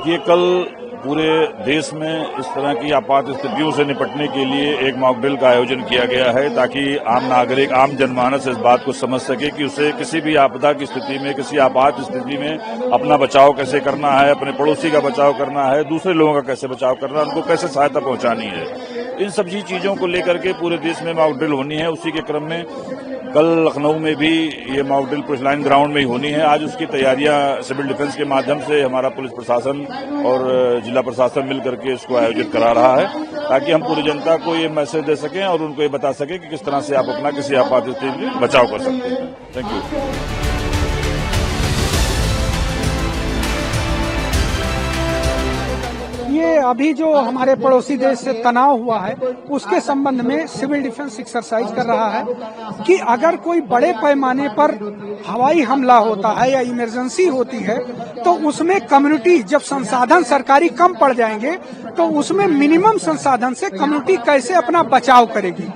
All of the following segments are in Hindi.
देखिए, कल पूरे देश में इस तरह की आपात स्थितियों से निपटने के लिए एक मॉक ड्रिल का आयोजन किया गया है ताकि आम नागरिक, आम जनमानस इस बात को समझ सके कि उसे किसी भी आपदा की स्थिति में, किसी आपात स्थिति में अपना बचाव कैसे करना है, अपने पड़ोसी का बचाव करना है, दूसरे लोगों का कैसे बचाव करना है, उनको कैसे सहायता पहुंचानी है। इन सभी चीजों को लेकर के पूरे देश में मॉक ड्रिल होनी है। उसी के क्रम में कल लखनऊ में भी ये mock drill police line ground में ही होनी है। आज उसकी तैयारियां सिविल डिफेंस के माध्यम से हमारा पुलिस प्रशासन और जिला प्रशासन मिलकर के इसको आयोजित करा रहा है ताकि हम पूरी जनता को ये मैसेज दे सकें और उनको ये बता सकें कि किस तरह से आप अपना किसी आपात स्थिति में बचाव कर सकते हैं। Thank you. ये अभी जो हमारे पड़ोसी देश से तनाव हुआ है उसके संबंध में सिविल डिफेंस एक्सरसाइज कर रहा है कि अगर कोई बड़े पैमाने पर हवाई हमला होता है या इमरजेंसी होती है तो उसमें कम्युनिटी, जब संसाधन सरकारी कम पड़ जाएंगे तो उसमें मिनिमम संसाधन से कम्युनिटी कैसे अपना बचाव करेगी,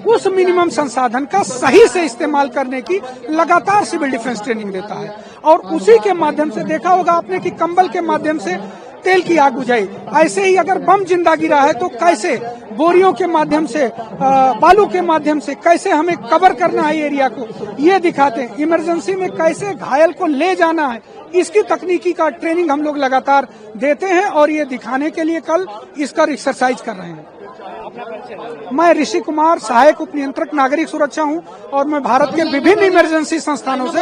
उस मिनिमम संसाधन का सही से इस्तेमाल करने की लगातार सिविल डिफेंस ट्रेनिंग देता है। और उसी के माध्यम से देखा होगा आपने कि कंबल के माध्यम से तेल की आग बुझाई, ऐसे ही अगर बम जिंदा गिरा है तो कैसे बोरियों के माध्यम से, बालू के माध्यम से कैसे हमें कवर करना है एरिया को, ये दिखाते हैं। इमरजेंसी में कैसे घायल को ले जाना है, इसकी तकनीकी का ट्रेनिंग हम लोग लगातार देते हैं और ये दिखाने के लिए कल इसका एक्सरसाइज कर रहे हैं। मैं ऋषि कुमार, सहायक उप नियंत्रक नागरिक सुरक्षा हूं और मैं भारत के विभिन्न इमरजेंसी संस्थानों से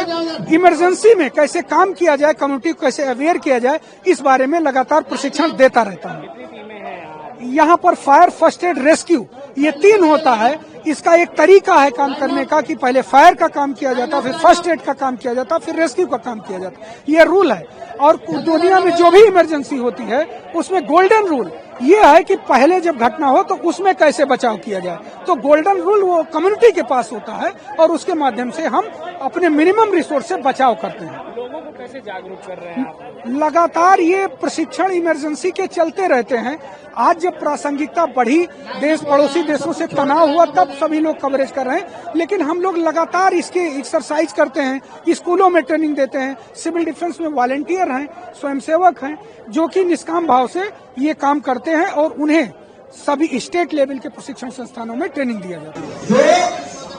इमरजेंसी में कैसे काम किया जाए, कम्युनिटी को कैसे अवेयर किया जाए, इस बारे में लगातार प्रशिक्षण देता रहता हूं। यहाँ पर फायर, फर्स्ट एड, रेस्क्यू ये 3 होता है। इसका एक तरीका है काम करने का कि पहले फायर का काम किया जाता, फिर फर्स्ट एड का काम किया जाता, फिर रेस्क्यू का काम किया जाता। ये रूल है और दुनिया में जो भी इमरजेंसी होती है उसमें गोल्डन रूल ये है कि पहले जब घटना हो तो उसमें कैसे बचाव किया जाए। तो गोल्डन रूल वो कम्युनिटी के पास होता है और उसके माध्यम से हम अपने मिनिमम रिसोर्स से बचाव करते हैं। लोगों को कैसे जागरूक कर रहे हैं आप? लगातार ये प्रशिक्षण इमरजेंसी के चलते रहते हैं। आज जब प्रासंगिकता बढ़ी, देश पड़ोसी देशों से तनाव हुआ, तब सभी लोग कवरेज कर रहे हैं, लेकिन हम लोग लगातार इसके एक्सरसाइज करते हैं, स्कूलों में ट्रेनिंग देते हैं। सिविल डिफेंस में वॉलेंटियर हैं, स्वयंसेवक हैं जो कि निष्काम भाव से ये काम करते हैं और उन्हें सभी स्टेट लेवल के प्रशिक्षण संस्थानों में ट्रेनिंग दिया जाता है।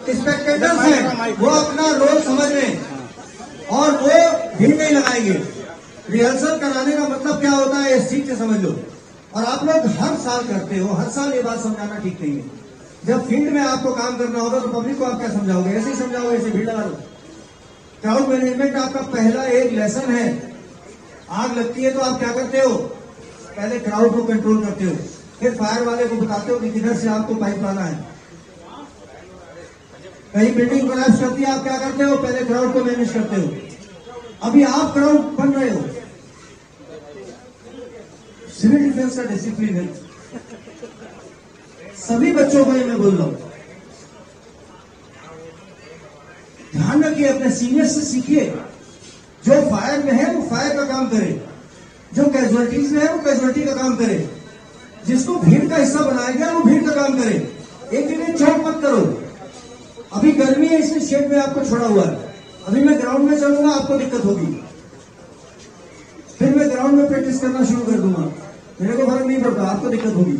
जो स्पेक्टेटर्स हैं वो अपना रोल समझ रहे हैं और वो भीड़ नहीं लगाएंगे। रिहर्सल कराने का मतलब क्या होता है इस चीज से समझ लो। और आप लोग हर साल करते हो, हर साल ये बात समझाना ठीक नहीं है। जब फील्ड में आपको काम करना होगा तो पब्लिक को आप क्या समझाओगे? ऐसे ही समझाओगे, ऐसे भीड़ लगा दो। क्राउड मैनेजमेंट आपका पहला एक लेसन है। आग लगती है तो आप क्या करते हो? पहले क्राउड को कंट्रोल करते हो, फिर फायर वाले को बताते हो कि किधर से आपको पाइप लाना है। कहीं बिल्डिंग कोलैप्स करती है, आप क्या करते हो? पहले क्राउड को मैनेज करते हो। अभी आप क्राउड बन रहे हो। सिविल डिफेंस का डिसिप्लिन है। सभी बच्चों को ये मैं बोल रहा हूं, ध्यान रखिए, अपने सीनियर से सीखिए। जो फायर में है वो फायर का काम करे, जो कैजुअलिटीज में है वो कैजुअलिटी का काम करे, जिसको भीड़ का हिस्सा बनाया गया वो भीड़ का काम करे। एक जगह चौक मत करो। अभी गर्मी है इसलिए शेड में आपको छोड़ा हुआ है। अभी मैं ग्राउंड में चलूंगा आपको दिक्कत होगी, फिर मैं ग्राउंड में प्रैक्टिस करना शुरू कर दूंगा, मेरे को फर्क नहीं पड़ता, आपको दिक्कत होगी।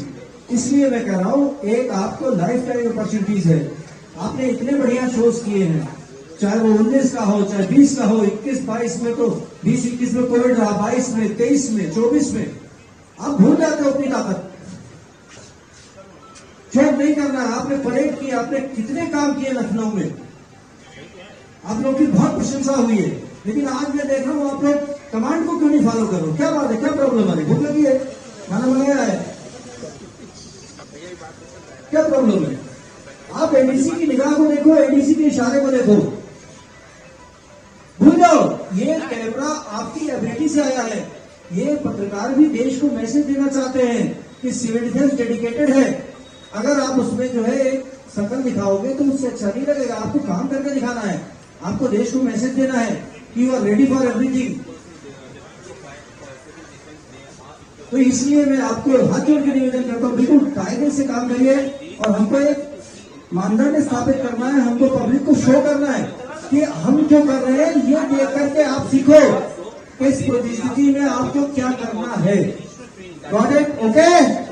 इसलिए मैं कह रहा हूं, एक आपको लाइफ टाइम अपॉर्चुनिटीज है। आपने इतने बढ़िया शोज किए हैं, चाहे वो 19 का हो, चाहे 20 का हो, 21-22 में तो 20-21 में कोविड रहा, 22 में, 23 में, 24 में आप भूल जाते हो अपनी ताकत। चोट नहीं करना है। आपने परेड की, आपने कितने काम किए लखनऊ में, आप लोग की बहुत प्रशंसा हुई है। लेकिन आज मैं देख रहा हूं आप लोग कमांड को क्यों नहीं फॉलो कर रहे हो? क्या बात है? क्या प्रॉब्लम है? भूख लगी है? खाना बनाया है? क्या प्रॉब्लम है? आप एडीसी की निगाह को देखो, एडीसी के इशारे को देखो, भूल जाओ। ये कैमरा आपकी एबिलिटी से आया है। ये पत्रकार भी देश को मैसेज देना चाहते हैं कि सिविल डिफेंस डेडिकेटेड है। अगर आप उसमें जो है एक शकल दिखाओगे तो उससे अच्छा नहीं लगेगा। आपको काम करके दिखाना है, आपको देश को मैसेज देना है कि you are ready for everything. तो इसलिए मैं आपको हाथ जोड़ के निवेदन करता हूं, बिल्कुल कायदे से काम करिए और हमको एक मानदंड स्थापित करना है। हमको पब्लिक को शो करना है कि हम जो कर रहे हैं ये देख करके आप सीखो। इस परिस्थिति में आपको क्या करना है। Got it? ओके।